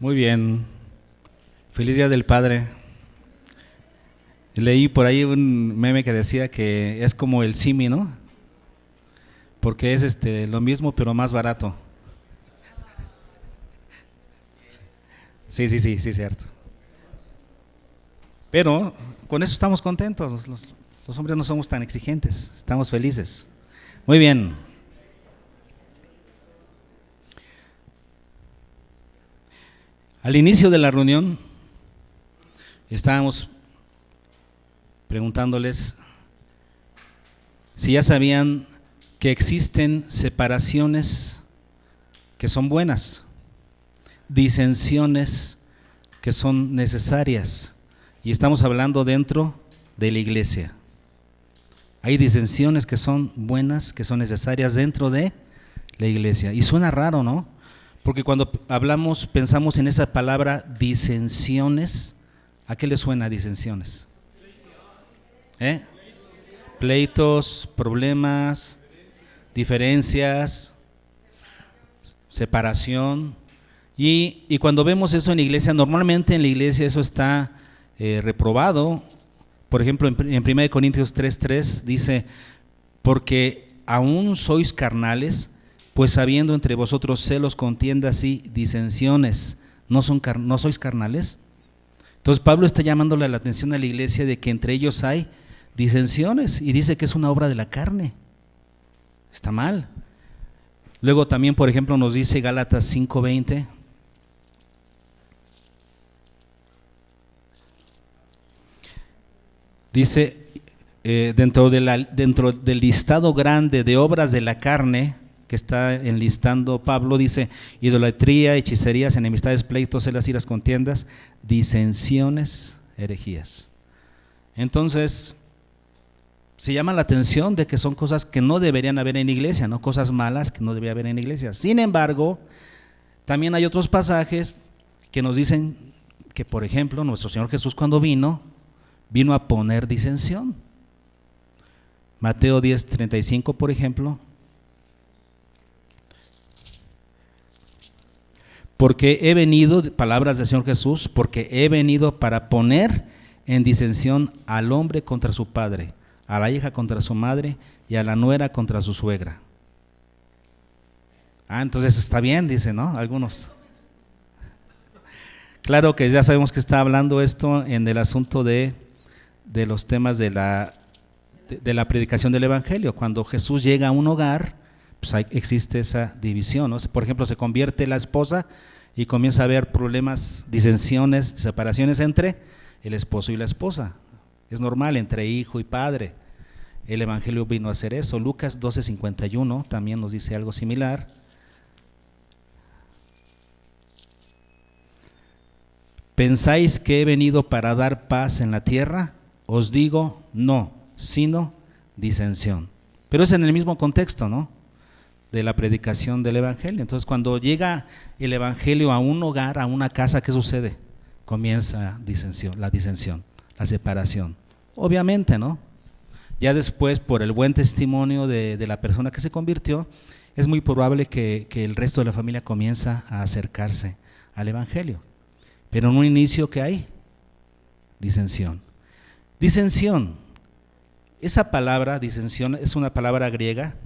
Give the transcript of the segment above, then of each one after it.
Muy bien. Feliz Día del Padre. Leí por ahí un meme que decía que es como el Simi, ¿no? Porque es lo mismo pero más barato. Sí, cierto. Pero con eso estamos contentos. Los hombres no somos tan exigentes, estamos felices. Muy bien. Al inicio de la reunión estábamos preguntándoles si ya sabían que existen separaciones que son buenas, disensiones que son necesarias, y estamos hablando dentro de la iglesia. Hay disensiones que son buenas, que son necesarias dentro de la iglesia. Y suena raro, ¿no? Porque cuando hablamos, pensamos en esa palabra disensiones. ¿A qué le suena disensiones? Pleitos, problemas, diferencias, separación. Y cuando vemos eso en la iglesia, normalmente en la iglesia eso está reprobado. Por ejemplo, en 1 Corintios 3:3 dice: porque aún sois carnales, pues habiendo entre vosotros celos, contiendas y disensiones, ¿no sois carnales? Entonces Pablo está llamándole la atención a la iglesia de que entre ellos hay disensiones, y dice que es una obra de la carne. Está mal. Luego también, por ejemplo, nos dice Gálatas 5:20. Dice, dentro del listado grande de obras de la carne que está enlistando Pablo, dice: idolatría, hechicerías, enemistades, pleitos, celos, iras, contiendas, disensiones, herejías. Entonces, se llama la atención de que son cosas que no deberían haber en la iglesia, ¿no? Cosas malas que no debería haber en la iglesia. Sin embargo, también hay otros pasajes que nos dicen que, por ejemplo, nuestro Señor Jesús, cuando vino a poner disensión. Mateo 10:35, por ejemplo: porque he venido, palabras del Señor Jesús, porque he venido para poner en disensión al hombre contra su padre, a la hija contra su madre, y a la nuera contra su suegra. Entonces está bien, dice, ¿no? Algunos. Claro que ya sabemos que está hablando esto en el asunto de los temas de la predicación del evangelio. Cuando Jesús llega a un hogar, pues existe esa división, ¿no? Por ejemplo, se convierte la esposa y comienza a haber problemas, disensiones, separaciones entre el esposo y la esposa. Es normal, entre hijo y padre. El evangelio vino a hacer eso. Lucas 12:51 también nos dice algo similar. ¿Pensáis que he venido para dar paz en la tierra? Os digo, no, sino disensión. Pero es en el mismo contexto, ¿no? De la predicación del evangelio. Entonces, cuando llega el evangelio a un hogar, a una casa, ¿qué sucede? Comienza la disensión, la separación. Obviamente, ¿no? Ya después, por el buen testimonio de la persona que se convirtió, es muy probable que el resto de la familia comienza a acercarse al evangelio. Pero en un inicio, ¿qué hay? Disensión. Disensión. Esa palabra, disensión, es una palabra griega,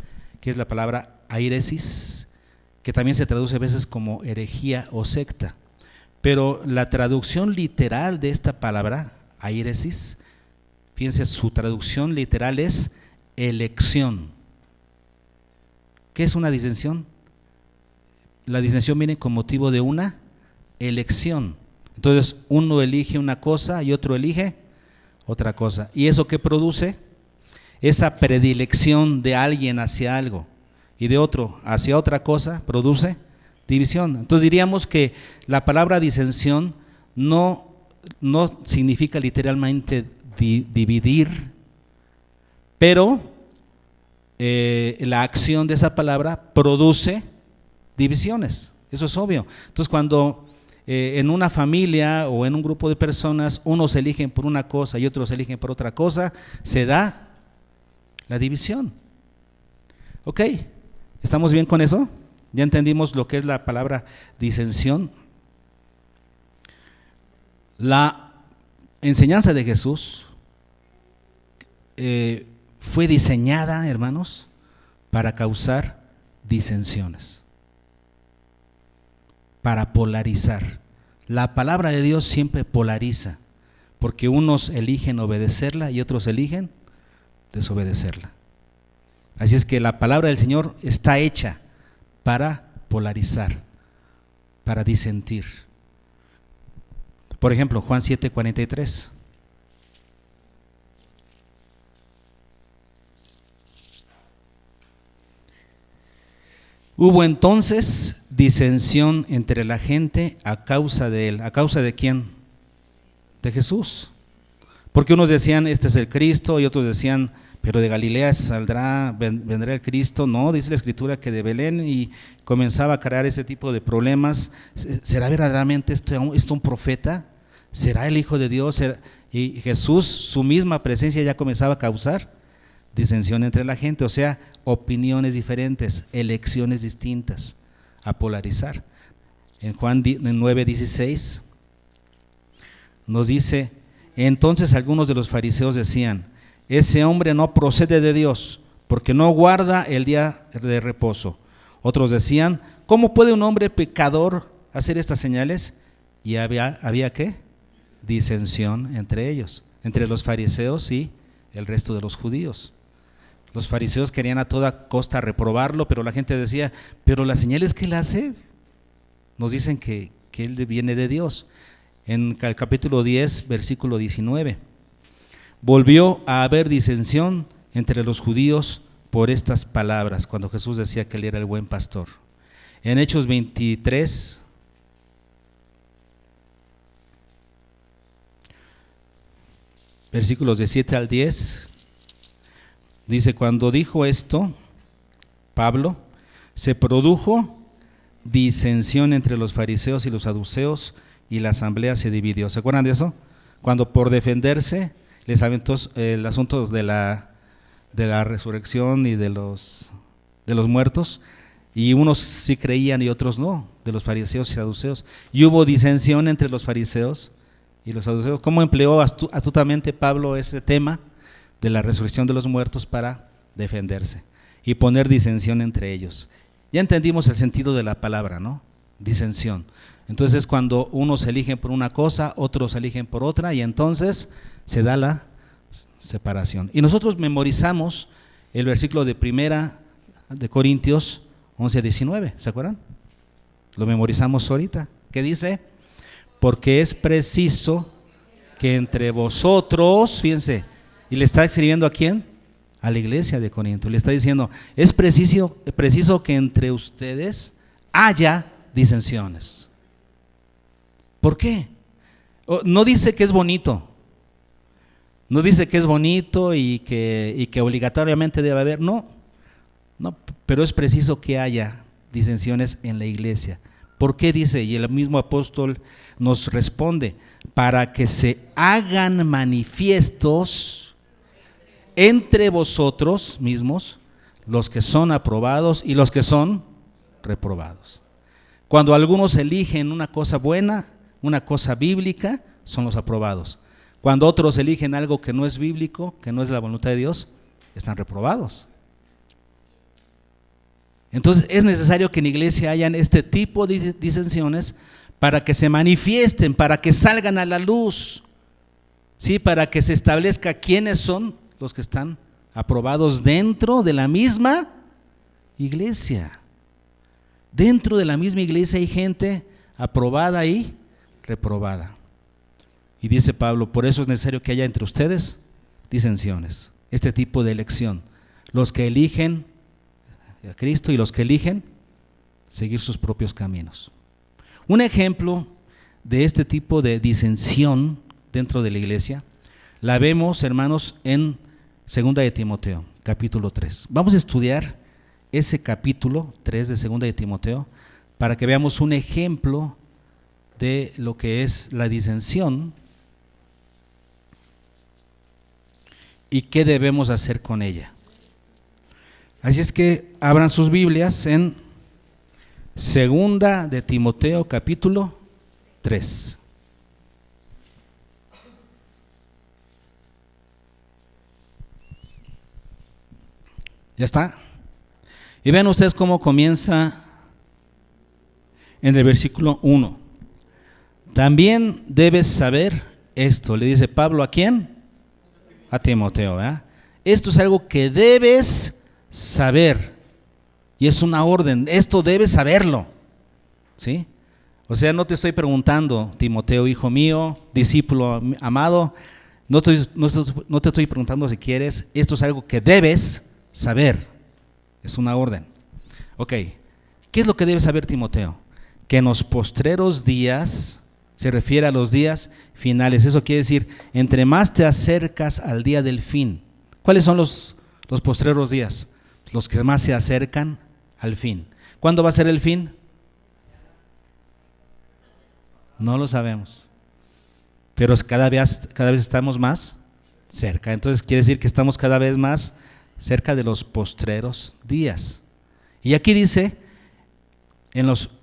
que es la palabra airesis, que también se traduce a veces como herejía o secta. Pero la traducción literal de esta palabra, airesis, fíjense, su traducción literal es elección. ¿Qué es una disensión? La disensión viene con motivo de una elección. Entonces, uno elige una cosa y otro elige otra cosa. ¿Y eso qué produce? Esa predilección de alguien hacia algo y de otro hacia otra cosa produce división. Entonces diríamos que la palabra disensión no significa literalmente dividir, pero la acción de esa palabra produce divisiones. Eso es obvio. Entonces, cuando en una familia o en un grupo de personas unos eligen por una cosa y otros eligen por otra cosa, se da la división. ¿Ok? ¿Estamos bien con eso? ¿Ya entendimos lo que es la palabra disensión? La enseñanza de Jesús fue diseñada, hermanos, para causar disensiones, para polarizar. La palabra de Dios siempre polariza, porque unos eligen obedecerla y otros eligen desobedecerla. Así es que la palabra del Señor está hecha para polarizar, para disentir. Por ejemplo, Juan 7:43. Hubo entonces disensión entre la gente a causa de él. ¿A causa de quién? De Jesús. Porque unos decían, este es el Cristo, y otros decían, pero de Galilea vendrá el Cristo. No, dice la Escritura que de Belén, y comenzaba a crear ese tipo de problemas. ¿Será verdaderamente esto un profeta? ¿Será el Hijo de Dios? Y Jesús, su misma presencia ya comenzaba a causar disensión entre la gente, o sea, opiniones diferentes, elecciones distintas, a polarizar. En Juan 9:16 nos dice, entonces algunos de los fariseos decían, ese hombre no procede de Dios, porque no guarda el día de reposo. Otros decían, ¿cómo puede un hombre pecador hacer estas señales? Y había ¿qué? Disensión entre ellos, entre los fariseos y el resto de los judíos. Los fariseos querían a toda costa reprobarlo, pero la gente decía, pero las señales que él hace nos dicen que él viene de Dios. En el capítulo 10, versículo 19, volvió a haber disensión entre los judíos por estas palabras, cuando Jesús decía que él era el buen pastor. En Hechos 23, versículos de 7 al 10, dice, cuando dijo esto, Pablo, se produjo disensión entre los fariseos y los saduceos, y la asamblea se dividió. ¿Se acuerdan de eso? Cuando por defenderse les aventó el asunto de la resurrección y de los muertos, y unos sí creían y otros no, de los fariseos y saduceos. Y hubo disensión entre los fariseos y los saduceos. ¿Cómo empleó astutamente Pablo ese tema de la resurrección de los muertos para defenderse y poner disensión entre ellos? Ya entendimos el sentido de la palabra, ¿no? Disensión. Entonces cuando unos eligen por una cosa, otros eligen por otra, y entonces se da la separación. Y nosotros memorizamos el versículo de 1 de Corintios 11:19, ¿se acuerdan? Lo memorizamos ahorita. ¿Qué dice? Porque es preciso que entre vosotros, fíjense, y le está escribiendo ¿a quién? A la iglesia de Corinto. Le está diciendo, es preciso que entre ustedes haya disensiones. ¿Por qué? No dice que es bonito. No dice que es bonito y que obligatoriamente debe haber. No, pero es preciso que haya disensiones en la iglesia. ¿Por qué dice? Y el mismo apóstol nos responde, para que se hagan manifiestos entre vosotros mismos los que son aprobados y los que son reprobados. Cuando algunos eligen una cosa buena, una cosa bíblica, son los aprobados. Cuando otros eligen algo que no es bíblico, que no es la voluntad de Dios, están reprobados. Entonces es necesario que en la iglesia hayan este tipo de disensiones para que se manifiesten, para que salgan a la luz, ¿sí? Para que se establezca quiénes son los que están aprobados dentro de la misma iglesia. Dentro de la misma iglesia hay gente aprobada y reprobada. Y dice Pablo, por eso es necesario que haya entre ustedes disensiones, este tipo de elección. Los que eligen a Cristo y los que eligen seguir sus propios caminos. Un ejemplo de este tipo de disensión dentro de la iglesia la vemos, hermanos, en 2 de Timoteo, capítulo 3. Vamos a estudiar ese capítulo 3 de 2 de Timoteo para que veamos un ejemplo de lo que es la disensión y qué debemos hacer con ella. Así es que abran sus Biblias en 2 de Timoteo capítulo 3. ¿Ya está? Y vean ustedes cómo comienza en el versículo 1. También debes saber esto, le dice Pablo, ¿a quién? A Timoteo, ¿verdad? Esto es algo que debes saber, y es una orden, esto debes saberlo, ¿sí? O sea, no te estoy preguntando, Timoteo, hijo mío, discípulo amado, no te estoy preguntando si quieres, esto es algo que debes saber, es una orden. Ok, ¿qué es lo que debes saber, Timoteo? Que en los postreros días, se refiere a los días finales, eso quiere decir, entre más te acercas al día del fin. ¿Cuáles son los postreros días? Los que más se acercan al fin. ¿Cuándo va a ser el fin? No lo sabemos, pero cada vez estamos más cerca. Entonces quiere decir que estamos cada vez más cerca de los postreros días. Y aquí dice,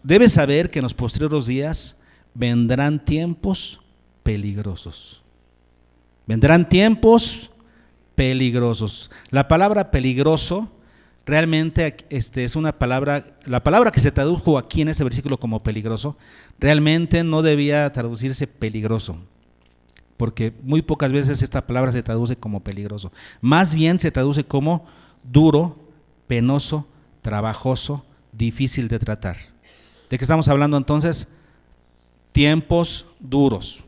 debes saber que en los postreros días vendrán tiempos peligrosos. Vendrán tiempos peligrosos. La palabra peligroso realmente es una palabra, la palabra que se tradujo aquí en este versículo como peligroso, realmente no debía traducirse peligroso, porque muy pocas veces esta palabra se traduce como peligroso. Más bien se traduce como duro, penoso, trabajoso, difícil de tratar. ¿De qué estamos hablando entonces? Tiempos duros,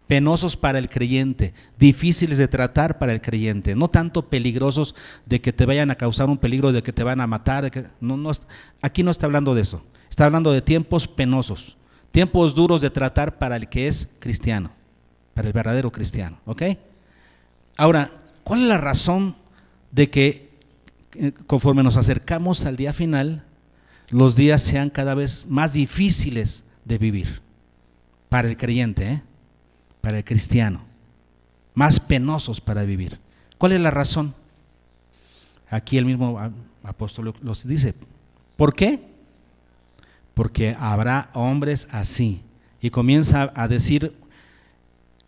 penosos para el creyente, difíciles de tratar para el creyente, no tanto peligrosos de que te vayan a causar un peligro, de que te van a matar, aquí no está hablando de eso, está hablando de tiempos penosos, tiempos duros de tratar para el que es cristiano, para el verdadero cristiano, ¿ok? Ahora, ¿cuál es la razón de que conforme nos acercamos al día final, los días sean cada vez más difíciles de vivir? Para el creyente, para el cristiano, más penosos para vivir. ¿Cuál es la razón? Aquí el mismo apóstol los dice. ¿Por qué? Porque habrá hombres así. Y comienza a decir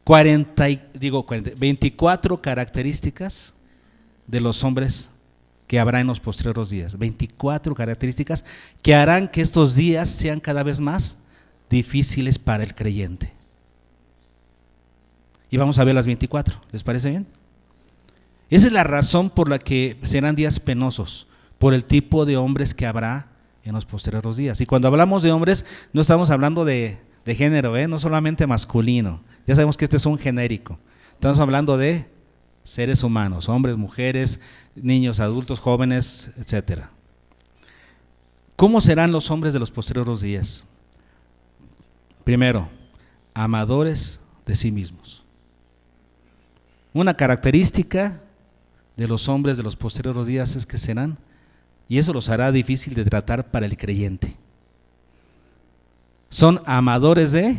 24 características de los hombres que habrá en los postreros días. 24 características que harán que estos días sean cada vez más difíciles para el creyente. Y vamos a ver las 24, ¿les parece bien? Esa es la razón por la que serán días penosos, por el tipo de hombres que habrá en los posteriores días. Y cuando hablamos de hombres, no estamos hablando de género, no solamente masculino, ya sabemos que este es un genérico, estamos hablando de seres humanos, hombres, mujeres, niños, adultos, jóvenes, etcétera. ¿Cómo serán los hombres de los posteriores días? Primero, amadores de sí mismos. Una característica de los hombres de los posteriores días es que serán, y eso los hará difícil de tratar para el creyente. Son amadores de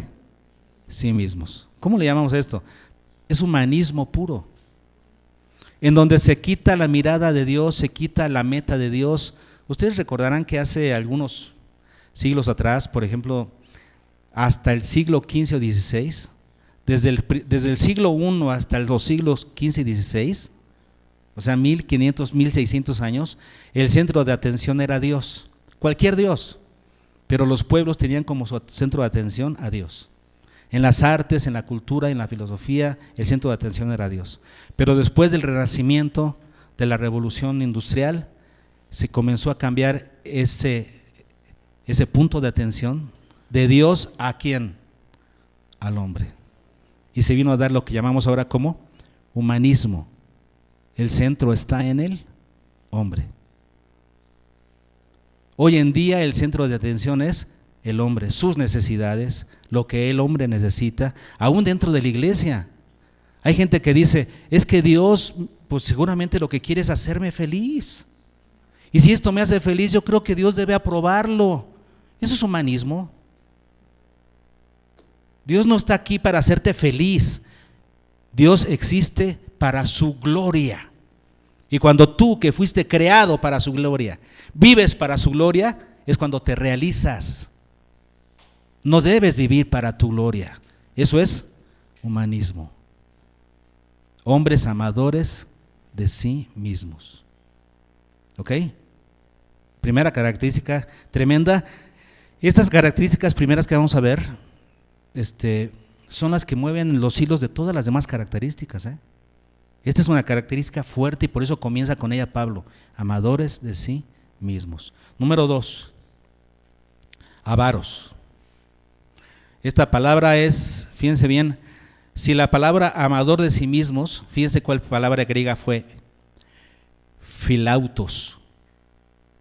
sí mismos. ¿Cómo le llamamos esto? Es humanismo puro, en donde se quita la mirada de Dios, se quita la meta de Dios. Ustedes recordarán que hace algunos siglos atrás, por ejemplo, hasta el siglo XV o XVI, desde el siglo I hasta los siglos XV y XVI, o sea 1500, 1600 años, el centro de atención era Dios, cualquier Dios, pero los pueblos tenían como su centro de atención a Dios. En las artes, en la cultura, en la filosofía, el centro de atención era Dios. Pero después del Renacimiento, de la Revolución Industrial, se comenzó a cambiar ese punto de atención de Dios a ¿quién? Al hombre. Y se vino a dar lo que llamamos ahora como humanismo. El centro está en el hombre. Hoy en día el centro de atención es el hombre, sus necesidades, lo que el hombre necesita, aún dentro de la iglesia. Hay gente que dice, es que Dios, pues seguramente lo que quiere es hacerme feliz. Y si esto me hace feliz, yo creo que Dios debe aprobarlo. Eso es humanismo. Dios no está aquí para hacerte feliz. Dios existe para su gloria. Y cuando tú, que fuiste creado para su gloria, vives para su gloria, es cuando te realizas. No debes vivir para tu gloria. Eso es humanismo. Hombres amadores de sí mismos. ¿Ok? Primera característica tremenda. Estas características primeras que vamos a ver son las que mueven los hilos de todas las demás características. Esta es una característica fuerte y por eso comienza con ella Pablo. Amadores de sí mismos. Número 2, avaros. Esta palabra es, fíjense bien, si la palabra amador de sí mismos, fíjense cuál palabra griega fue, filautos.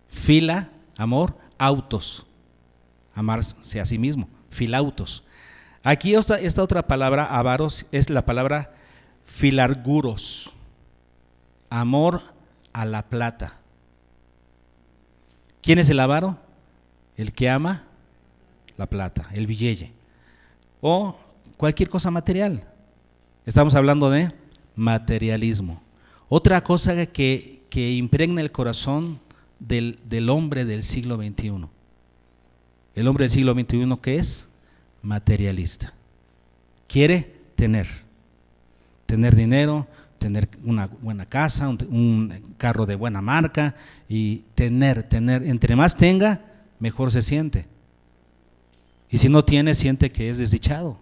Fila, amor, autos, amarse a sí mismo, filautos. Aquí esta otra palabra, avaros, es la palabra filarguros, amor a la plata. ¿Quién es el avaro? El que ama la plata, el billete, o cualquier cosa material. Estamos hablando de materialismo. Otra cosa que impregna el corazón del hombre del siglo XXI. El hombre del siglo XXI, ¿qué es? Materialista. Quiere tener dinero, tener una buena casa, un carro de buena marca y tener, entre más tenga, mejor se siente. Y si no tiene, siente que es desdichado.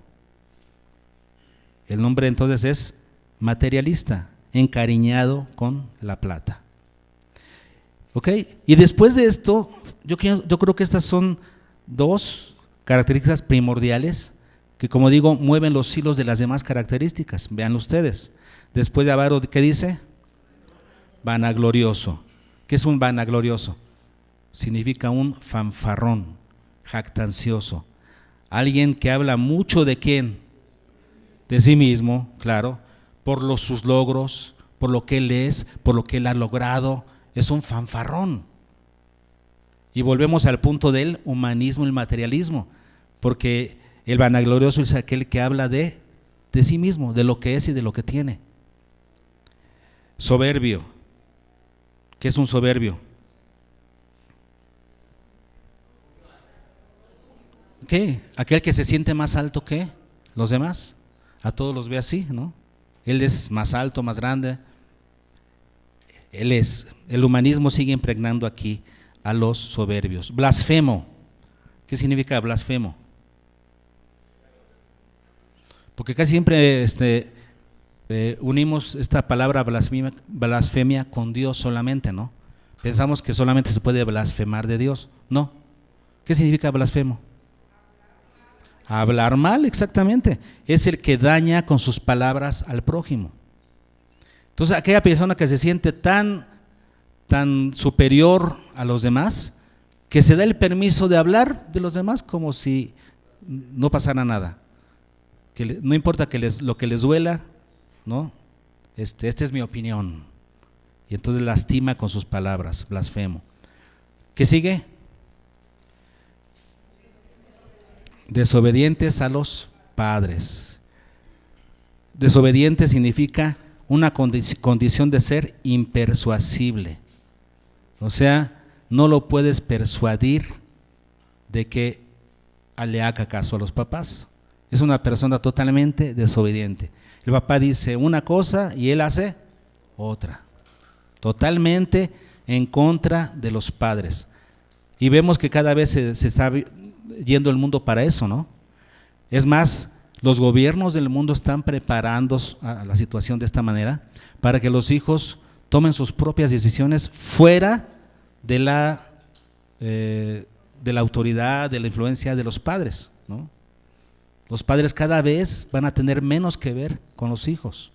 El hombre entonces es materialista, encariñado con la plata. ¿Ok? Y después de esto, yo creo que estas son dos características primordiales que, como digo, mueven los hilos de las demás características. Vean ustedes. Después de avaro, ¿qué dice? Vanaglorioso. ¿Qué es un vanaglorioso? Significa un fanfarrón, jactancioso. Alguien que habla mucho de quién, de sí mismo, claro, por sus logros, por lo que él es, por lo que él ha logrado. Es un fanfarrón. Y volvemos al punto del humanismo y el materialismo, porque el vanaglorioso es aquel que habla de sí mismo, de lo que es y de lo que tiene. Soberbio. ¿Qué es un soberbio? ¿Qué? Aquel que se siente más alto que los demás. A todos los ve así, ¿no? Él es más alto, más grande. El humanismo sigue impregnando aquí a los soberbios. Blasfemo. ¿Qué significa blasfemo? Porque casi siempre unimos esta palabra blasfemia con Dios solamente, ¿no? Pensamos que solamente se puede blasfemar de Dios. No. ¿Qué significa blasfemo? Hablar mal, exactamente. Es el que daña con sus palabras al prójimo. Entonces, aquella persona que se siente tan superior a los demás, que se da el permiso de hablar de los demás como si no pasara nada. Que no importa lo que les duela, ¿no? Esta es mi opinión. Y entonces lastima con sus palabras, blasfemo. ¿Qué sigue? Desobedientes a los padres. Desobediente significa una condición de ser impersuasible. O sea, no lo puedes persuadir de que le haga caso a los papás. Es una persona totalmente desobediente. El papá dice una cosa y él hace otra. Totalmente en contra de los padres. Y vemos que cada vez se está yendo el mundo para eso, ¿no? Es más, los gobiernos del mundo están preparando a la situación de esta manera para que los hijos tomen sus propias decisiones fuera de la autoridad, de la influencia de los padres, ¿no? Los padres cada vez van a tener menos que ver con los hijos.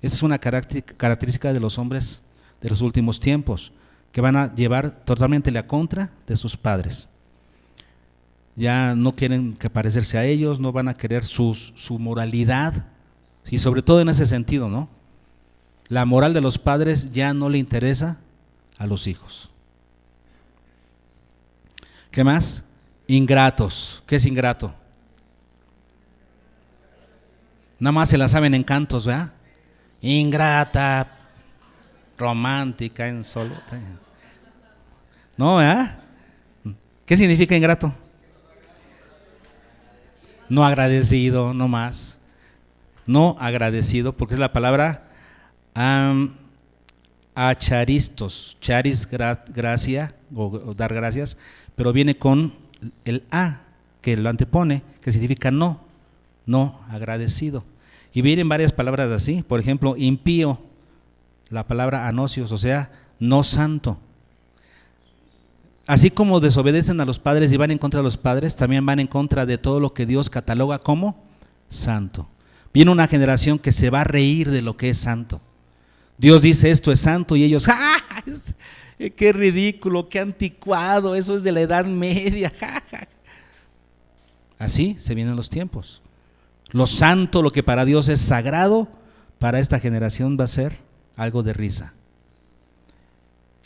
Esa es una característica de los hombres de los últimos tiempos, que van a llevar totalmente la contra de sus padres. Ya no quieren que parecerse a ellos, no van a querer su moralidad, y sobre todo en ese sentido, ¿no? La moral de los padres ya no le interesa a los hijos. ¿Qué más? Ingratos. ¿Qué es ingrato? Nada más se la saben en cantos, ¿verdad? Ingrata, romántica, en solo. No, ¿verdad? ¿Qué significa ingrato? No agradecido, no más. No agradecido, porque es la palabra acharistos, charis gracia o dar gracias, pero viene con el a que lo antepone, que significa no agradecido. Y vienen varias palabras así, por ejemplo, impío, la palabra anocios, o sea, no santo. Así como desobedecen a los padres y van en contra de los padres, también van en contra de todo lo que Dios cataloga como santo. Viene una generación que se va a reír de lo que es santo. Dios dice esto es santo y ellos, ¡ah! ¡Qué ridículo, qué anticuado! Eso es de la Edad Media. Así se vienen los tiempos. Lo santo, lo que para Dios es sagrado, para esta generación va a ser algo de risa.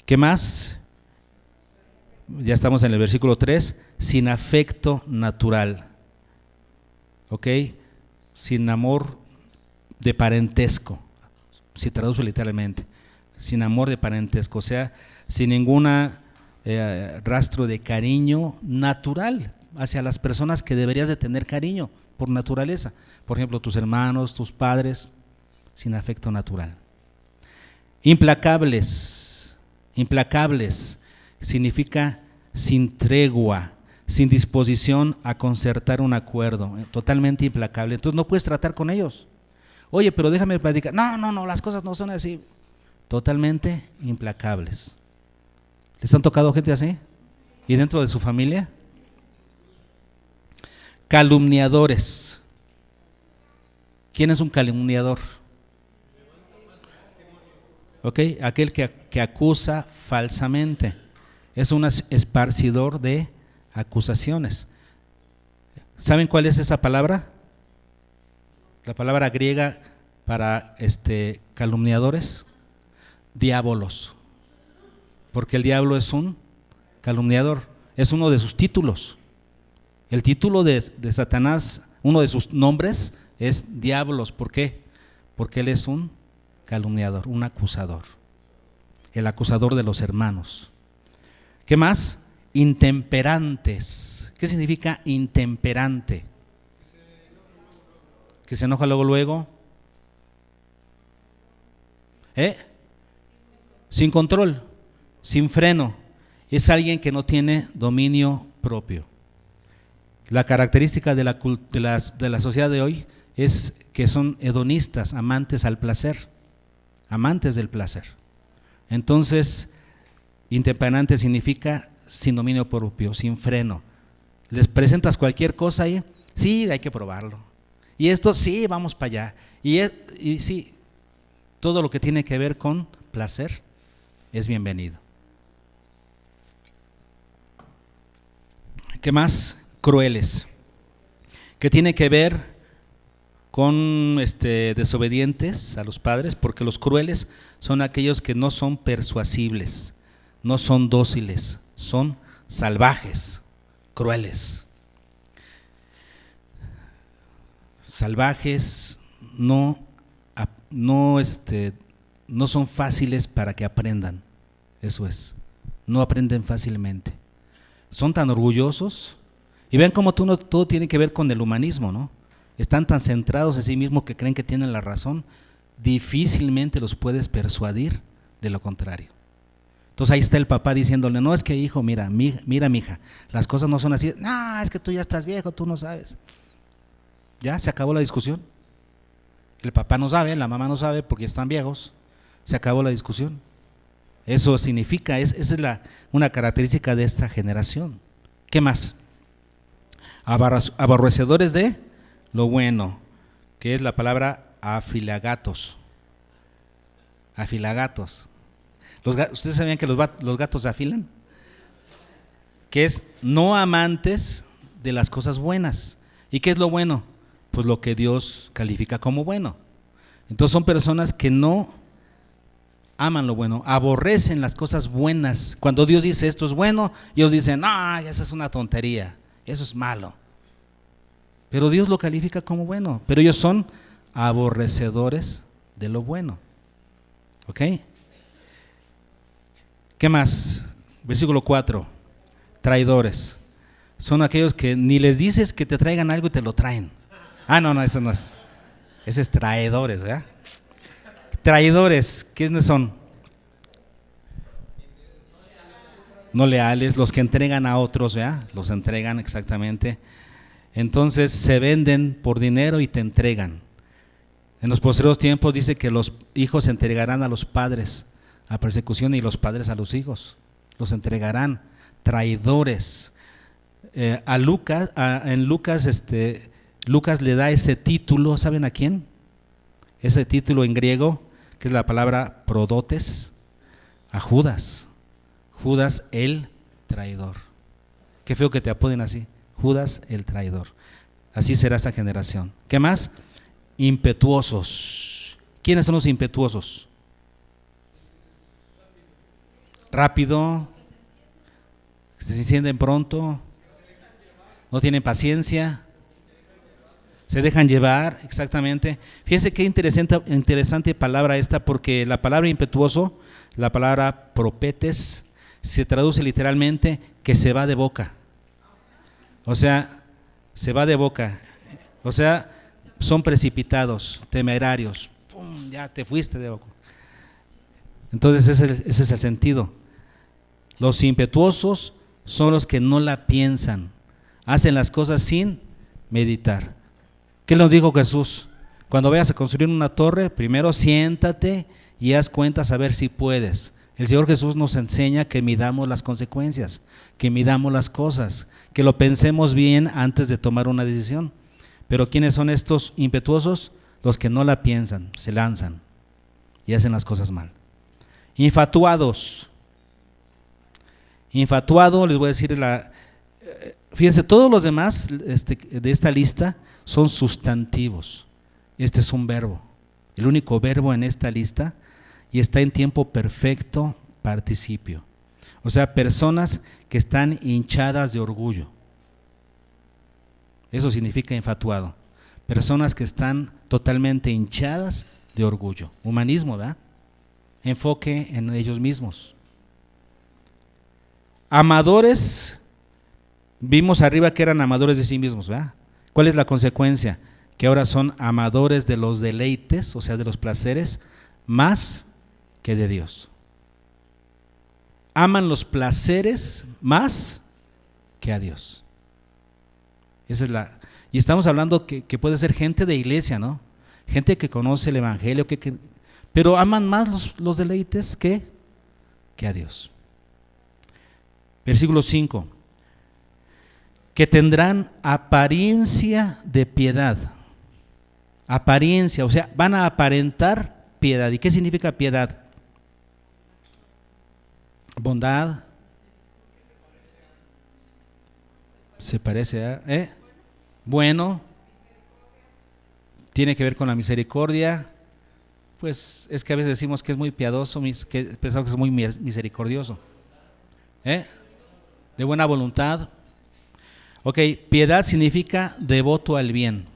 ¿Qué más? Ya estamos en el versículo 3, sin afecto natural. ¿Ok? Sin amor de parentesco, si traduce literalmente, sin amor de parentesco, o sea, sin ninguna rastro de cariño natural hacia las personas que deberías de tener cariño por naturaleza, por ejemplo tus hermanos, tus padres, sin afecto natural. Implacables significa sin tregua, sin disposición a concertar un acuerdo, totalmente implacable. Entonces no puedes tratar con ellos. Oye, pero déjame platicar. No, las cosas no son así. Totalmente implacables. ¿Les han tocado gente así? ¿Y dentro de su familia? Calumniadores. ¿Quién es un calumniador? ¿Ok? Aquel que acusa falsamente. Es un esparcidor de acusaciones. ¿Saben cuál es esa palabra? La palabra griega para calumniadores, diabolos. Porque el diablo es un calumniador, es uno de sus títulos. El título de Satanás, uno de sus nombres es diablos. ¿Por qué? Porque él es un calumniador, un acusador. El acusador de los hermanos. ¿Qué más? Intemperantes. ¿Qué significa intemperante? Que se enoja luego. Sin control, sin freno. Es alguien que no tiene dominio propio. La característica de la sociedad de hoy es que son hedonistas, amantes al placer, amantes del placer. Entonces, intemperante significa sin dominio propio, sin freno. Les presentas cualquier cosa y sí, hay que probarlo. Y esto sí, vamos para allá. Y sí, todo lo que tiene que ver con placer es bienvenido. ¿Qué más? Crueles, que tiene que ver con desobedientes a los padres, porque los crueles son aquellos que no son persuasibles, no son dóciles, son salvajes, crueles. Salvajes no son fáciles para que aprendan, eso es, no aprenden fácilmente. Son tan orgullosos, y vean cómo todo tiene que ver con el humanismo, ¿no? Están tan centrados en sí mismos que creen que tienen la razón, difícilmente los puedes persuadir de lo contrario. Entonces ahí está el papá diciéndole, no, es que hijo, mira, mija, las cosas no son así. No, es que tú ya estás viejo, tú no sabes. Ya se acabó la discusión. El papá no sabe, la mamá no sabe porque están viejos. Se acabó la discusión. Eso significa, esa es una característica de esta generación. ¿Qué más? Aborrecedores de lo bueno, que es la palabra afilagatos. Afilagatos. ¿Ustedes sabían que los gatos se afilan? Que es no amantes de las cosas buenas. ¿Y qué es lo bueno? Pues lo que Dios califica como bueno. Entonces son personas que no aman lo bueno, aborrecen las cosas buenas. Cuando Dios dice esto es bueno, ellos dicen, no, esa es una tontería, eso es malo. Pero Dios lo califica como bueno, pero ellos son aborrecedores de lo bueno. ¿Ok? ¿Qué más? Versículo 4, traidores. Son aquellos que ni les dices que te traigan algo y te lo traen. No, eso no es. Ese es traidores, ¿verdad? Traidores, ¿quiénes son? no leales, los que entregan a otros, ¿verdad? Los entregan exactamente. Entonces se venden por dinero y te entregan. En los posteriores tiempos dice que los hijos entregarán a los padres a persecución y los padres a los hijos. Los entregarán, traidores. En Lucas, Lucas le da ese título, ¿saben a quién? Ese título en griego, que es la palabra prodotes, a Judas. Judas el traidor. Qué feo que te apoden así, Judas el traidor. Así será esta generación. ¿Qué más? Impetuosos. ¿Quiénes son los impetuosos? Rápido, se encienden pronto, no tienen paciencia, se dejan llevar, exactamente. Fíjense qué interesante palabra esta, porque la palabra impetuoso, la palabra propetes, se traduce literalmente que se va de boca. O sea, se va de boca. O sea, son precipitados, temerarios. ¡Pum! Ya te fuiste de boca. Entonces ese es el sentido. Los impetuosos son los que no la piensan, hacen las cosas sin meditar. ¿Qué nos dijo Jesús? Cuando vayas a construir una torre, primero siéntate y haz cuentas a ver si puedes. El Señor Jesús nos enseña que midamos las consecuencias, que midamos las cosas, que lo pensemos bien antes de tomar una decisión. Pero ¿quiénes son estos impetuosos? Los que no la piensan, se lanzan y hacen las cosas mal. Infatuados. Infatuado, les voy a decir, fíjense, todos los demás de esta lista son sustantivos. Este es un verbo, el único verbo en esta lista, y está en tiempo perfecto participio. O sea, personas que están hinchadas de orgullo. Eso significa infatuado. Personas que están totalmente hinchadas de orgullo. Humanismo, ¿verdad? Enfoque en ellos mismos. Amadores, vimos arriba que eran amadores de sí mismos, ¿verdad? ¿Cuál es la consecuencia? Que ahora son amadores de los deleites, o sea, de los placeres, más que de Dios. Aman los placeres más que a Dios. Esa es y estamos hablando que puede ser gente de iglesia, ¿no? Gente que conoce el evangelio, pero aman más los deleites que a Dios. Versículo 5. Que tendrán apariencia de piedad. Apariencia, o sea, van a aparentar piedad. ¿Y qué significa piedad? Bondad. Se parece a bueno, tiene que ver con la misericordia. Pues es que a veces decimos que es muy piadoso, que pensamos que es muy misericordioso. De buena voluntad. Ok, piedad significa devoto al bien.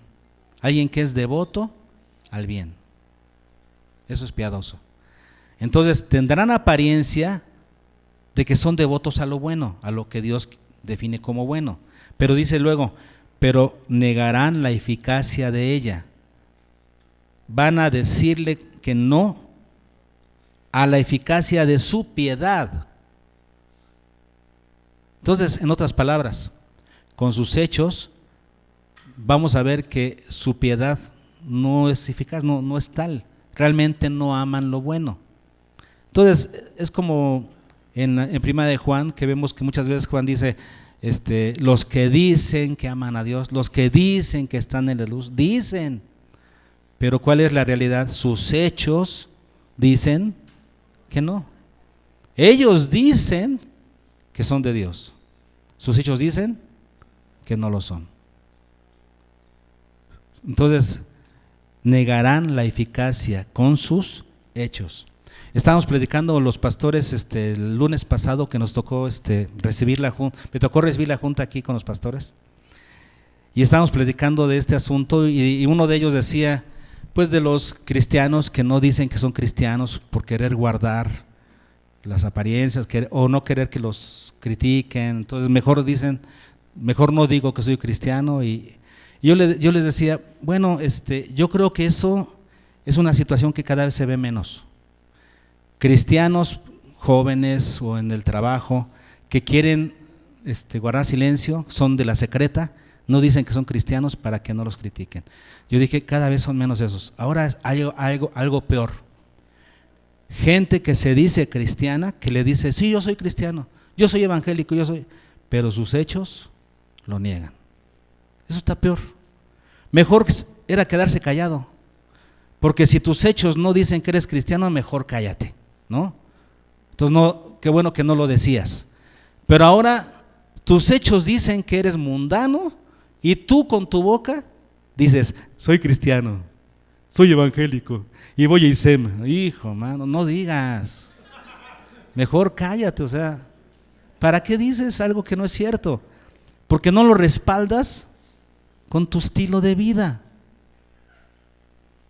Alguien que es devoto al bien. Eso es piadoso. Entonces tendrán apariencia de que son devotos a lo bueno, a lo que Dios define como bueno. Pero dice luego, pero negarán la eficacia de ella. Van a decirle que no a la eficacia de su piedad. Entonces, en otras palabras, con sus hechos vamos a ver que su piedad no es eficaz, no es tal. Realmente no aman lo bueno. Entonces, es como en Primera de Juan, que vemos que muchas veces Juan dice, los que dicen que aman a Dios, los que dicen que están en la luz, dicen, pero ¿cuál es la realidad? Sus hechos dicen que no. Ellos dicen que son de Dios, sus hechos dicen que no lo son. Entonces, negarán la eficacia con sus hechos. Estábamos predicando los pastores el lunes pasado, que nos tocó recibir la junta. Me tocó recibir la junta aquí con los pastores. Y estábamos predicando de este asunto y uno de ellos decía, pues de los cristianos que no dicen que son cristianos por querer guardar las apariencias o no querer que los critiquen. Entonces mejor no digo que soy cristiano. Y yo les decía, bueno, yo creo que eso es una situación que cada vez se ve menos. Cristianos jóvenes o en el trabajo que quieren guardar silencio, son de la secreta, no dicen que son cristianos para que no los critiquen. Yo dije, cada vez son menos esos. Ahora hay algo peor. Gente que se dice cristiana, que le dice, sí, yo soy cristiano, yo soy evangélico, pero sus hechos lo niegan. Eso está peor. Mejor era quedarse callado, porque si tus hechos no dicen que eres cristiano, mejor cállate, ¿no? Entonces, no, qué bueno que no lo decías. Pero ahora tus hechos dicen que eres mundano y tú con tu boca dices, soy cristiano, soy evangélico y voy a ISEM. Hijo, mano, no digas. Mejor cállate, o sea, ¿para qué dices algo que no es cierto? Porque no lo respaldas con tu estilo de vida.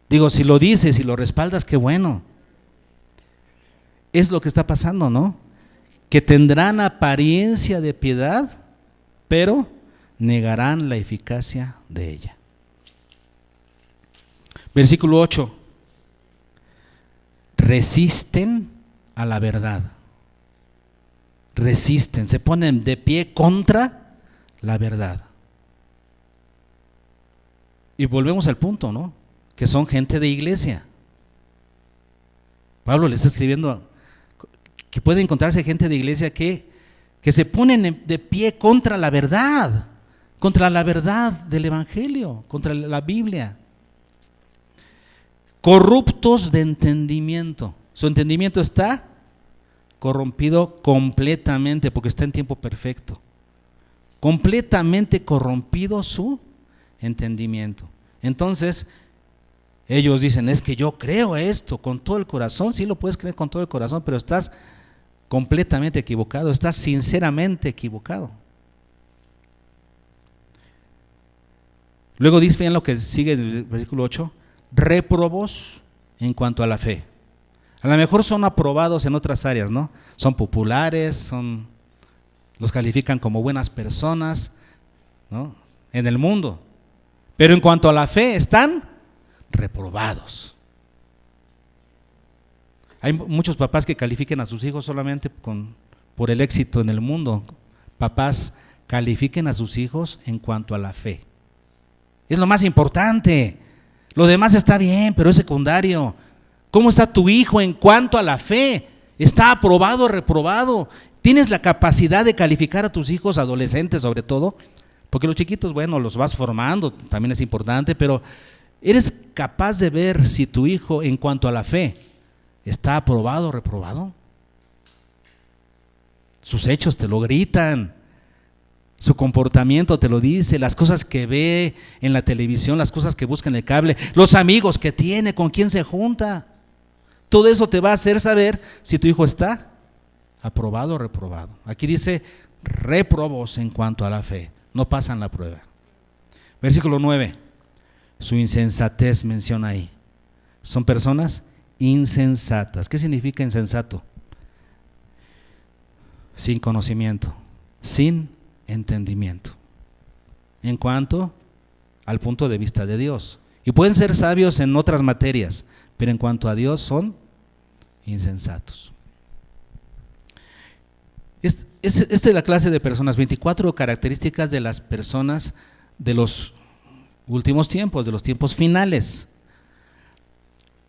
Digo, si lo dices y lo respaldas, qué bueno. Es lo que está pasando, ¿no? Que tendrán apariencia de piedad, pero negarán la eficacia de ella. Versículo 8. Resisten a la verdad. Resisten, se ponen de pie contra la verdad. Y volvemos al punto, ¿no? Que son gente de iglesia. Pablo le está escribiendo que puede encontrarse gente de iglesia que se ponen de pie contra la verdad del evangelio, contra la Biblia. Corruptos de entendimiento. Su entendimiento está corrompido completamente porque está en tiempo perfecto. Completamente corrompido su entendimiento. Entonces, ellos dicen, es que yo creo esto con todo el corazón. Sí lo puedes creer con todo el corazón, pero estás completamente equivocado, estás sinceramente equivocado. Luego dice bien lo que sigue en el versículo 8, réprobos en cuanto a la fe. A lo mejor son aprobados en otras áreas, ¿no? Son populares, los califican como buenas personas, ¿no? En el mundo. Pero en cuanto a la fe están reprobados. Hay muchos papás que califiquen a sus hijos solamente por el éxito en el mundo. Papás, califiquen a sus hijos en cuanto a la fe. Es lo más importante. Lo demás está bien, pero es secundario. ¿Cómo está tu hijo en cuanto a la fe? ¿Está aprobado o reprobado? ¿Tienes la capacidad de calificar a tus hijos, adolescentes sobre todo? Porque los chiquitos, bueno, los vas formando, también es importante, pero ¿eres capaz de ver si tu hijo en cuanto a la fe está aprobado o reprobado? Sus hechos te lo gritan, su comportamiento te lo dice, las cosas que ve en la televisión, las cosas que busca en el cable, los amigos que tiene, con quién se junta. Todo eso te va a hacer saber si tu hijo está aprobado o reprobado. Aquí dice réprobos en cuanto a la fe, no pasan la prueba. Versículo 9, su insensatez menciona ahí. Son personas insensatas. ¿Qué significa insensato? Sin conocimiento, sin entendimiento, en cuanto al punto de vista de Dios. Y pueden ser sabios en otras materias, pero en cuanto a Dios son insensatos. Esta es la clase de personas, 24 características de las personas de los últimos tiempos, de los tiempos finales.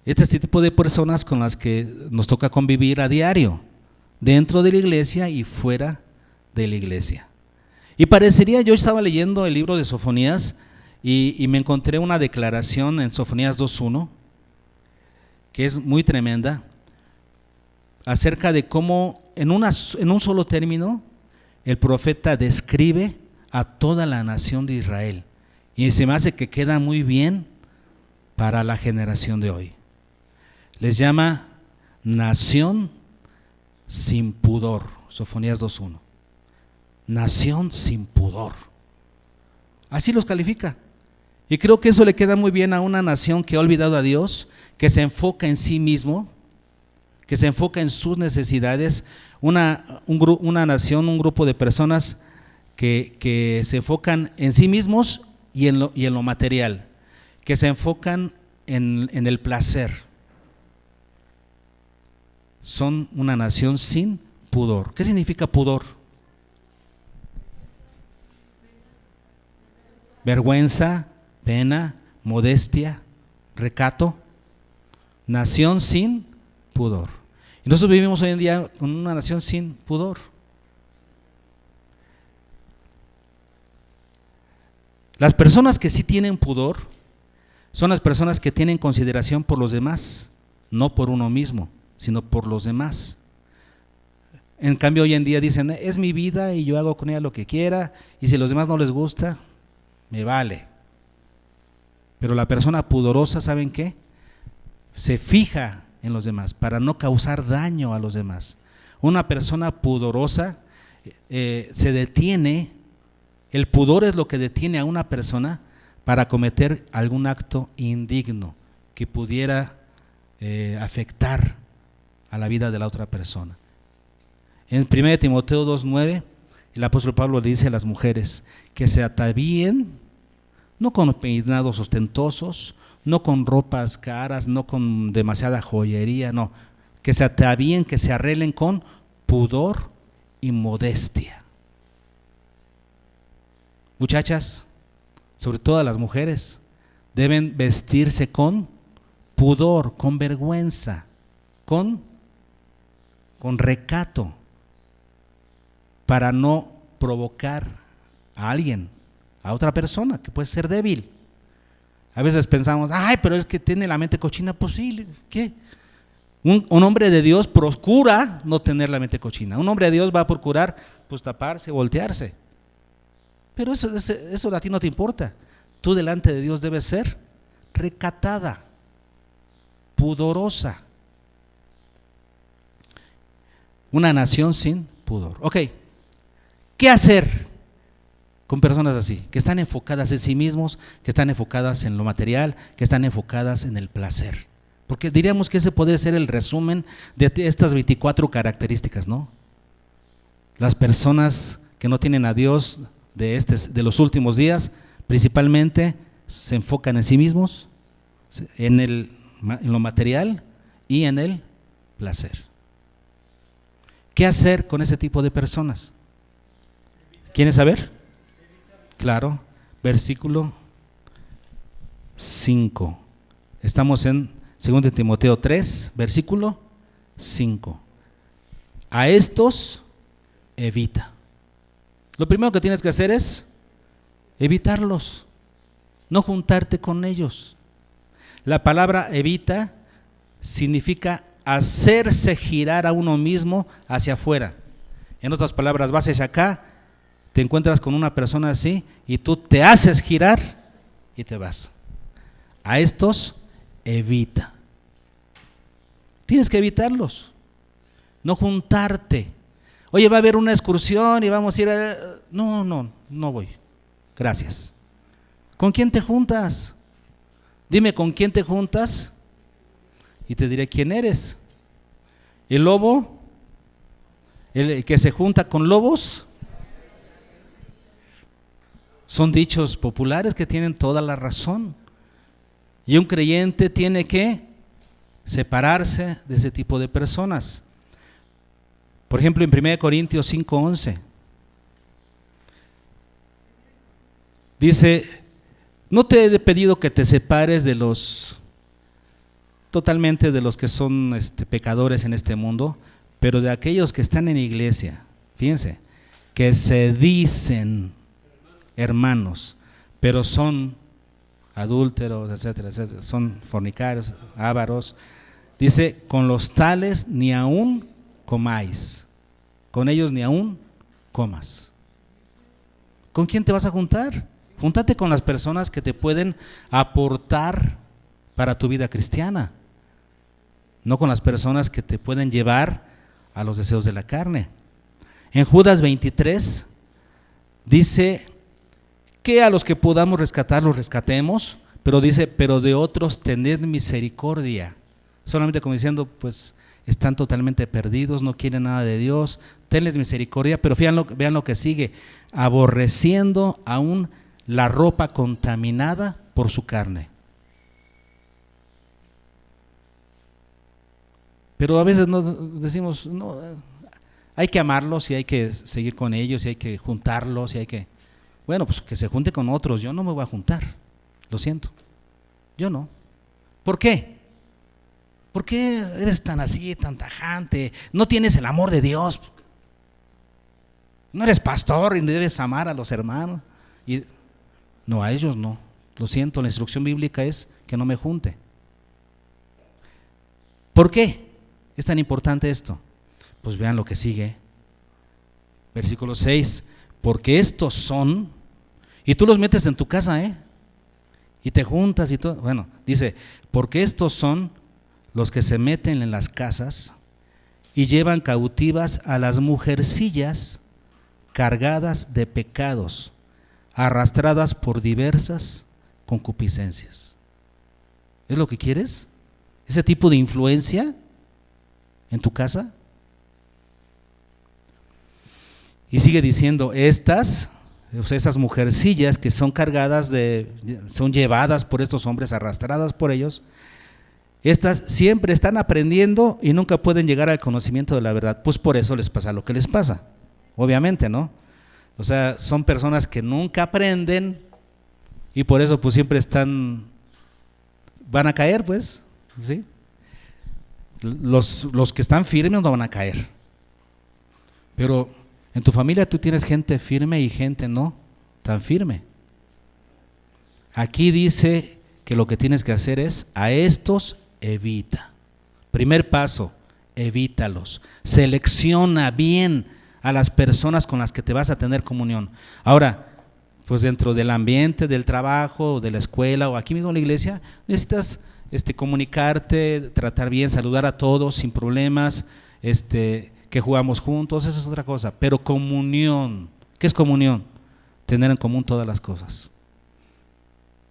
Este tipo de personas con las que nos toca convivir a diario, dentro de la iglesia y fuera de la iglesia. Y parecería, yo estaba leyendo el libro de Sofonías y me encontré una declaración en Sofonías 2:1 que es muy tremenda, acerca de cómo en un solo término el profeta describe a toda la nación de Israel. Y se me hace que queda muy bien para la generación de hoy. Les llama nación sin pudor, Sofonías 2:1. Nación sin pudor. Así los califica. Y creo que eso le queda muy bien a una nación que ha olvidado a Dios, que se enfoca en sí mismo, que se enfoca en sus necesidades, una nación, un grupo de personas que se enfocan en sí mismos y en lo material, que se enfocan en el placer. Son una nación sin pudor. ¿Qué significa pudor? vergüenza, pena, modestia, recato, nación sin pudor. Y nosotros vivimos hoy en día con una nación sin pudor. Las personas que sí tienen pudor son las personas que tienen consideración por los demás, no por uno mismo, sino por los demás. En cambio, hoy en día dicen, es mi vida y yo hago con ella lo que quiera, y si a los demás no les gusta, me vale. Pero la persona pudorosa, ¿saben qué? Se fija en los demás para no causar daño a los demás. Una persona pudorosa se detiene, el pudor es lo que detiene a una persona para cometer algún acto indigno que pudiera afectar a la vida de la otra persona. En 1 Timoteo 2:9, el apóstol Pablo le dice a las mujeres que se atavíen, no con peinados ostentosos, no con ropas caras, no con demasiada joyería, no, que se atavíen, que se arreglen con pudor y modestia. Muchachas, sobre todo las mujeres, deben vestirse con pudor, con vergüenza, con recato, para no provocar a alguien, a otra persona que puede ser débil. A veces pensamos, ay, pero es que tiene la mente cochina. Pues sí, ¿qué? Un hombre de Dios procura no tener la mente cochina. Un hombre de Dios va a procurar pues taparse, voltearse. Pero eso a ti no te importa. Tú delante de Dios debes ser recatada, pudorosa. Una nación sin pudor. Ok, ¿qué hacer con personas así? Que están enfocadas en sí mismos, que están enfocadas en lo material, que están enfocadas en el placer. Porque diríamos que ese podría ser el resumen de estas 24 características, ¿no? Las personas que no tienen a Dios de los últimos días, principalmente se enfocan en sí mismos, en lo material y en el placer. ¿Qué hacer con ese tipo de personas? ¿Quieren saber? Claro, versículo 5. Estamos en 2 Timoteo 3, versículo 5. A estos evita. Lo primero que tienes que hacer es evitarlos, no juntarte con ellos. La palabra evita significa hacerse girar a uno mismo hacia afuera. En otras palabras, vas hacia acá, te encuentras con una persona así y tú te haces girar y te vas. A estos evita. Tienes que evitarlos, no juntarte. Oye, va a haber una excursión y vamos a ir a... No voy, gracias. ¿Con quién te juntas? Dime con quién te juntas y te diré quién eres. El lobo, el que se junta con lobos, son dichos populares que tienen toda la razón. Y un creyente tiene que separarse de ese tipo de personas. Por ejemplo, en 1 Corintios 5:11 dice: no te he pedido que te separes totalmente de los que son pecadores en este mundo, pero de aquellos que están en iglesia, fíjense, que se dicen hermanos, pero son adúlteros, etcétera, etcétera, son fornicarios, ávaros. Dice: con los tales ni aún comáis, con ellos ni aún comas. ¿Con quién te vas a juntar? Júntate con las personas que te pueden aportar para tu vida cristiana, no con las personas que te pueden llevar a los deseos de la carne. En Judas 23 dice que a los que podamos rescatar los rescatemos, pero dice: pero de otros tened misericordia. Solamente como diciendo, pues están totalmente perdidos, no quieren nada de Dios, tenles misericordia. Pero vean lo que sigue: aborreciendo aún la ropa contaminada por su carne. Pero a veces decimos, no, hay que amarlos y hay que seguir con ellos y hay que juntarlos y hay que... Bueno, pues que se junte con otros, yo no me voy a juntar, lo siento, yo no. ¿Por qué? ¿Por qué eres tan así, tan tajante? No tienes el amor de Dios. No eres pastor y debes amar a los hermanos. No, a ellos no. Lo siento, la instrucción bíblica es que no me junte. ¿Por qué es tan importante esto? Pues vean lo que sigue. Versículo 6. Porque estos son, y tú los metes en tu casa, y te juntas y todo. Bueno, dice, porque estos son los que se meten en las casas y llevan cautivas a las mujercillas cargadas de pecados, arrastradas por diversas concupiscencias. ¿Es lo que quieres? ¿Ese tipo de influencia en tu casa? Y sigue diciendo, esas mujercillas que son cargadas son llevadas por estos hombres, arrastradas por ellos, estas siempre están aprendiendo y nunca pueden llegar al conocimiento de la verdad. Pues por eso les pasa lo que les pasa, obviamente, ¿no? O sea, son personas que nunca aprenden y por eso pues siempre van a caer, pues, ¿sí? Los que están firmes no van a caer. Pero en tu familia tú tienes gente firme y gente no tan firme. Aquí dice que lo que tienes que hacer es, a estos evita. Primer paso, evítalos. Selecciona bien a las personas con las que te vas a tener comunión. Ahora, pues dentro del ambiente, del trabajo, de la escuela o aquí mismo en la iglesia, necesitas comunicarte, tratar bien, saludar a todos sin problemas, que jugamos juntos, esa es otra cosa. Pero comunión, ¿qué es comunión? Tener en común todas las cosas.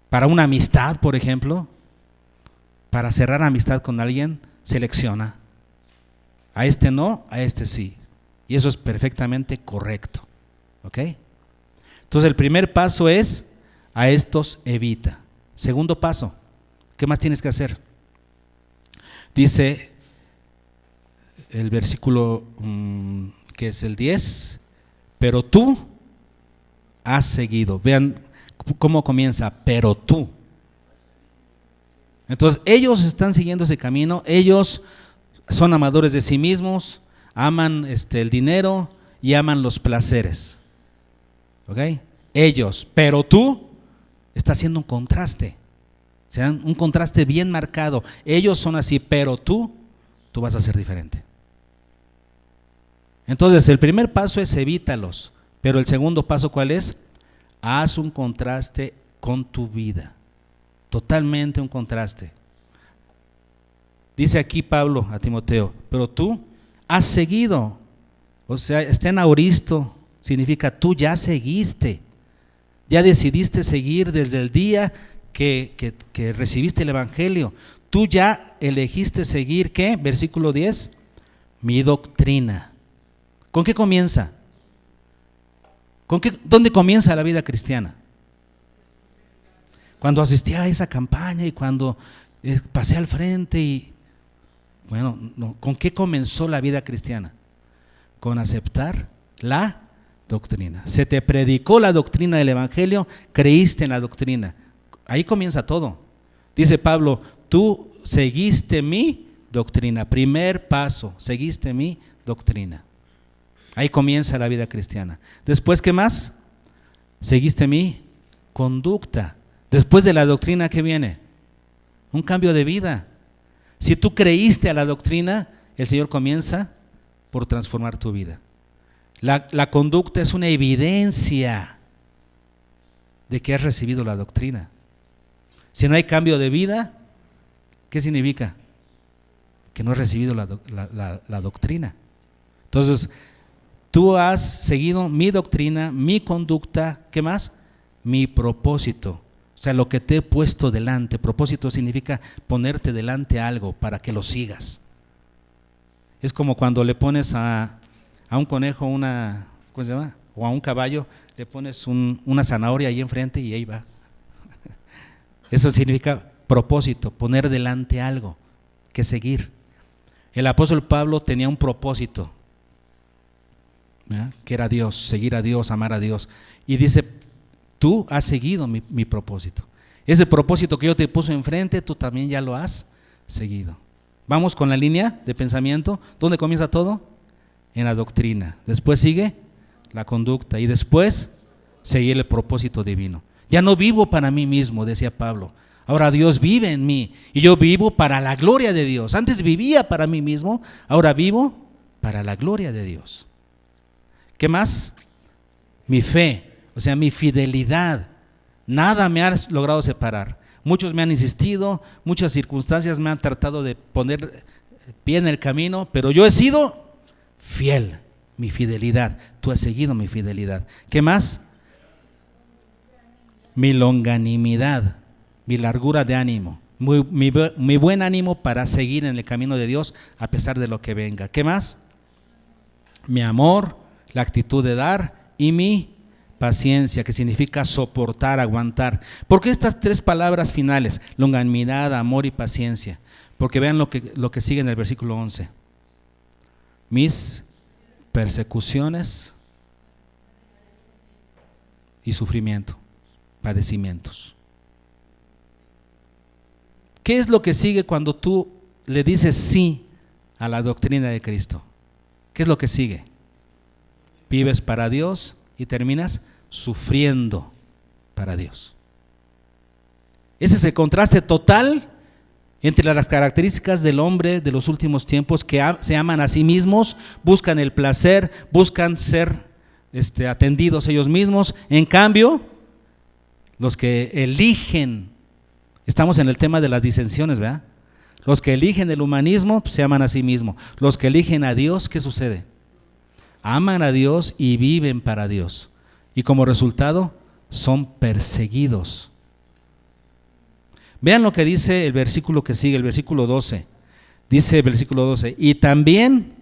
Para una amistad, por ejemplo, para cerrar amistad con alguien, selecciona. A este no, a este sí. Y eso es perfectamente correcto. ¿Ok? Entonces el primer paso es, a estos evita. Segundo paso, ¿qué más tienes que hacer? Dice el versículo que es el 10, pero tú has seguido. Vean cómo comienza, pero tú. Entonces ellos están siguiendo ese camino, ellos son amadores de sí mismos, aman el dinero y aman los placeres. ¿Ok? Ellos, pero tú estás haciendo un contraste, o sea, un contraste bien marcado. Ellos son así, pero tú vas a ser diferente. Entonces el primer paso es evítalos, pero el segundo paso ¿cuál es? Haz un contraste con tu vida. Totalmente un contraste. Dice aquí Pablo a Timoteo, pero tú has seguido. O sea, está en aoristo, significa tú ya seguiste, ya decidiste seguir desde el día que recibiste el evangelio. Tú ya elegiste seguir, ¿qué? Versículo 10, mi doctrina. ¿Con qué comienza? ¿Dónde comienza la vida cristiana? Cuando asistí a esa campaña y cuando pasé al frente y, bueno, no, ¿con qué comenzó la vida cristiana? Con aceptar la doctrina. Se te predicó la doctrina del evangelio, creíste en la doctrina. Ahí comienza todo. Dice Pablo, tú seguiste mi doctrina. Primer paso, seguiste mi doctrina. Ahí comienza la vida cristiana. Después, ¿qué más? Seguiste mi conducta. Después de la doctrina, ¿qué viene? Un cambio de vida. Si tú creíste a la doctrina, el Señor comienza por transformar tu vida. La conducta es una evidencia de que has recibido la doctrina. Si no hay cambio de vida, ¿qué significa? Que no has recibido la doctrina. Entonces, tú has seguido mi doctrina, mi conducta, ¿qué más? Mi propósito. O sea, lo que te he puesto delante. Propósito significa ponerte delante algo para que lo sigas. Es como cuando le pones a un conejo ¿cómo se llama? O a un caballo, le pones una zanahoria ahí enfrente y ahí va. Eso significa propósito, poner delante algo que seguir. El apóstol Pablo tenía un propósito, ¿verdad? Que era Dios, seguir a Dios, amar a Dios. Y dice Tú has seguido mi propósito. Ese propósito que yo te puse enfrente, tú también ya lo has seguido. Vamos con la línea de pensamiento. ¿Dónde comienza todo? En la doctrina. Después sigue la conducta y después seguir el propósito divino. Ya no vivo para mí mismo, decía Pablo. Ahora Dios vive en mí y yo vivo para la gloria de Dios. Antes vivía para mí mismo, ahora vivo para la gloria de Dios. ¿Qué más? Mi fe, o sea, mi fidelidad. Nada me ha logrado separar. Muchos me han insistido, muchas circunstancias me han tratado de poner pie en el camino, pero yo he sido fiel. Mi fidelidad, tú has seguido mi fidelidad. ¿Qué más? Mi longanimidad, mi largura de ánimo, mi buen ánimo para seguir en el camino de Dios a pesar de lo que venga. ¿Qué más? Mi amor, la actitud de dar y mi paciencia, que significa soportar, aguantar. ¿Por qué estas tres palabras finales? Longanimidad, amor y paciencia. Porque vean lo que sigue en el versículo 11. Mis persecuciones y sufrimiento, padecimientos. ¿Qué es lo que sigue cuando tú le dices sí a la doctrina de Cristo? ¿Qué es lo que sigue? Vives para Dios y terminas sufriendo para Dios. Ese es el contraste total entre las características del hombre de los últimos tiempos, que se aman a sí mismos, buscan el placer, buscan ser atendidos ellos mismos. En cambio, los que eligen, estamos en el tema de las disensiones, ¿verdad? Los que eligen el humanismo se aman a sí mismos. Los que eligen a Dios, ¿qué sucede? Aman a Dios y viven para Dios. Y como resultado, son perseguidos. Vean lo que dice el versículo que sigue, el versículo 12. Dice el versículo 12, y también,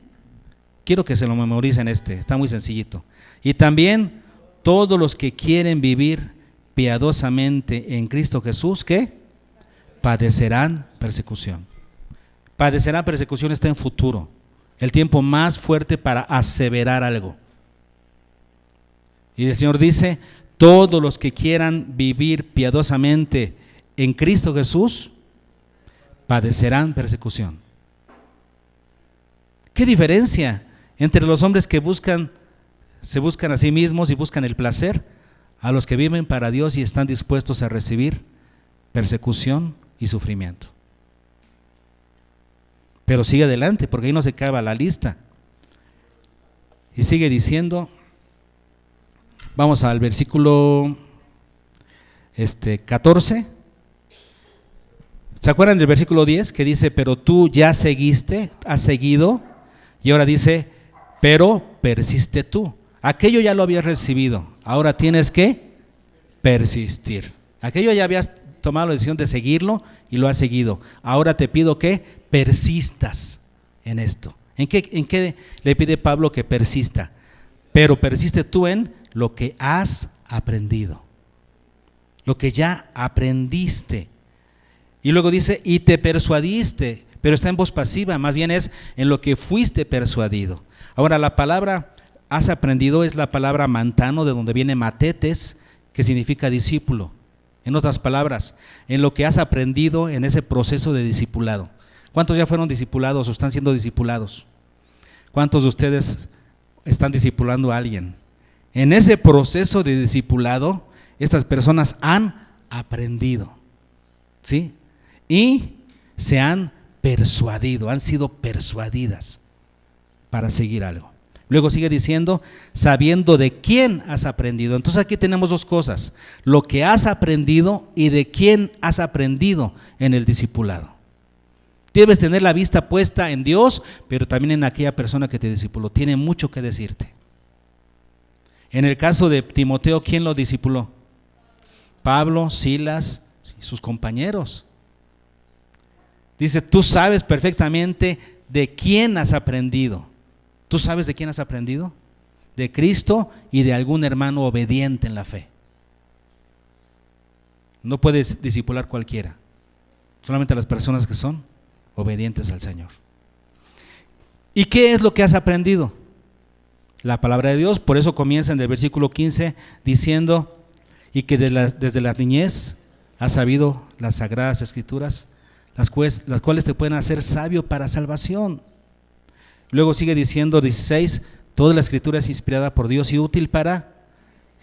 quiero que se lo memoricen está muy sencillito. Y también todos los que quieren vivir piadosamente en Cristo Jesús, ¿qué? Padecerán persecución. Padecerán persecución está en futuro. El tiempo más fuerte para aseverar algo. Y el Señor dice, todos los que quieran vivir piadosamente en Cristo Jesús, padecerán persecución. ¿Qué diferencia entre los hombres que se buscan a sí mismos y buscan el placer, a los que viven para Dios y están dispuestos a recibir persecución y sufrimiento? Pero sigue adelante, porque ahí no se acaba la lista. Y sigue diciendo, vamos al versículo 14. ¿Se acuerdan del versículo 10 que dice, pero tú ya seguiste, has seguido? Y ahora dice, pero persiste tú. Aquello ya lo habías recibido, ahora tienes que persistir. Aquello ya habías tomado la decisión de seguirlo y lo has seguido. Ahora te pido que persistas en esto. ¿En qué le pide Pablo que persista? Pero persiste tú en lo que has aprendido, lo que ya aprendiste. Y luego dice, y te persuadiste, pero está en voz pasiva, más bien es en lo que fuiste persuadido. Ahora la palabra has aprendido es la palabra mantano, de donde viene matetes, que significa discípulo. En otras palabras, en lo que has aprendido en ese proceso de discipulado. ¿Cuántos ya fueron discipulados o están siendo discipulados? ¿Cuántos de ustedes están discipulando a alguien? En ese proceso de discipulado, estas personas han aprendido, ¿sí? Y se han persuadido, han sido persuadidas para seguir algo. Luego sigue diciendo, sabiendo de quién has aprendido. Entonces aquí tenemos dos cosas, lo que has aprendido y de quién has aprendido en el discipulado. Debes tener la vista puesta en Dios, pero también en aquella persona que te discipuló. Tiene mucho que decirte. En el caso de Timoteo, ¿quién lo discipuló? Pablo, Silas y sus compañeros. Dice, tú sabes perfectamente de quién has aprendido. ¿Tú sabes de quién has aprendido? De Cristo y de algún hermano obediente en la fe. No puedes discipular cualquiera, solamente a las personas que son obedientes al Señor. ¿Y qué es lo que has aprendido? La palabra de Dios. Por eso comienza en el versículo 15 diciendo, y que desde la niñez has sabido las sagradas escrituras, las cuales te pueden hacer sabio para salvación. Luego sigue diciendo 16, toda la escritura es inspirada por Dios y útil para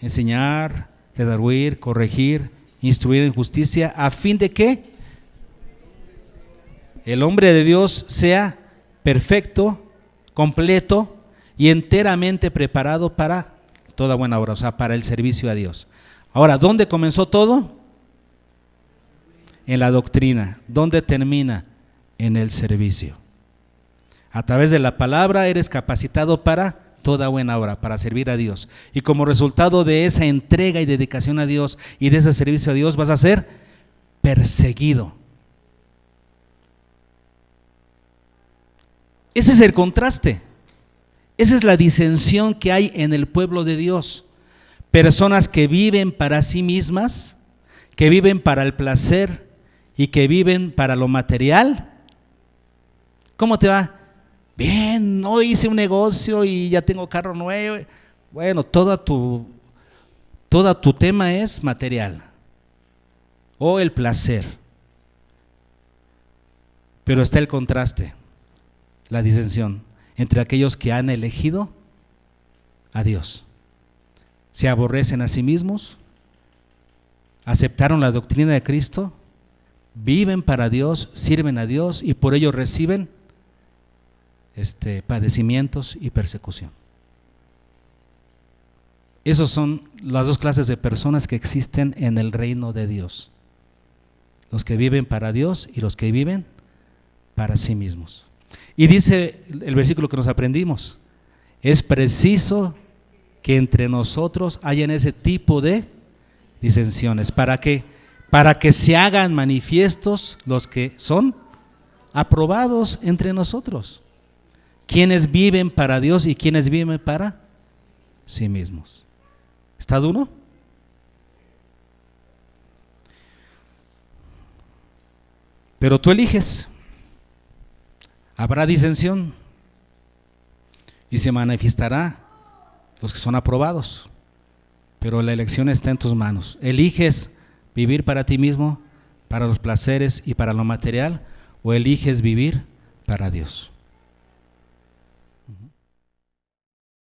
enseñar, redarguir, corregir, instruir en justicia, a fin de que el hombre de Dios sea perfecto, completo y enteramente preparado para toda buena obra, o sea, para el servicio a Dios. Ahora, ¿dónde comenzó todo? En la doctrina. ¿Dónde termina? En el servicio. A través de la palabra eres capacitado para toda buena obra, para servir a Dios. Y como resultado de esa entrega y dedicación a Dios y de ese servicio a Dios, vas a ser perseguido. Ese es el contraste. Esa es la disensión que hay en el pueblo de Dios. Personas que viven para sí mismas, que viven para el placer y que viven para lo material. ¿Cómo te va? Bien, no hice un negocio y ya tengo carro nuevo. Bueno, todo tu tema es material o el placer. Pero está el contraste, la disensión entre aquellos que han elegido a Dios, se aborrecen a sí mismos, aceptaron la doctrina de Cristo, viven para Dios, sirven a Dios y por ello reciben padecimientos y persecución. Esas son las dos clases de personas que existen en el reino de Dios: los que viven para Dios y los que viven para sí mismos. Y dice el versículo que nos aprendimos: es preciso que entre nosotros hayan ese tipo de disensiones. ¿Para qué? Para que se hagan manifiestos los que son aprobados entre nosotros. Quienes viven para Dios y quienes viven para sí mismos. ¿Está duro? Pero tú eliges. Habrá disensión y se manifestará los que son aprobados, pero la elección está en tus manos. ¿Eliges vivir para ti mismo, para los placeres y para lo material, o eliges vivir para Dios?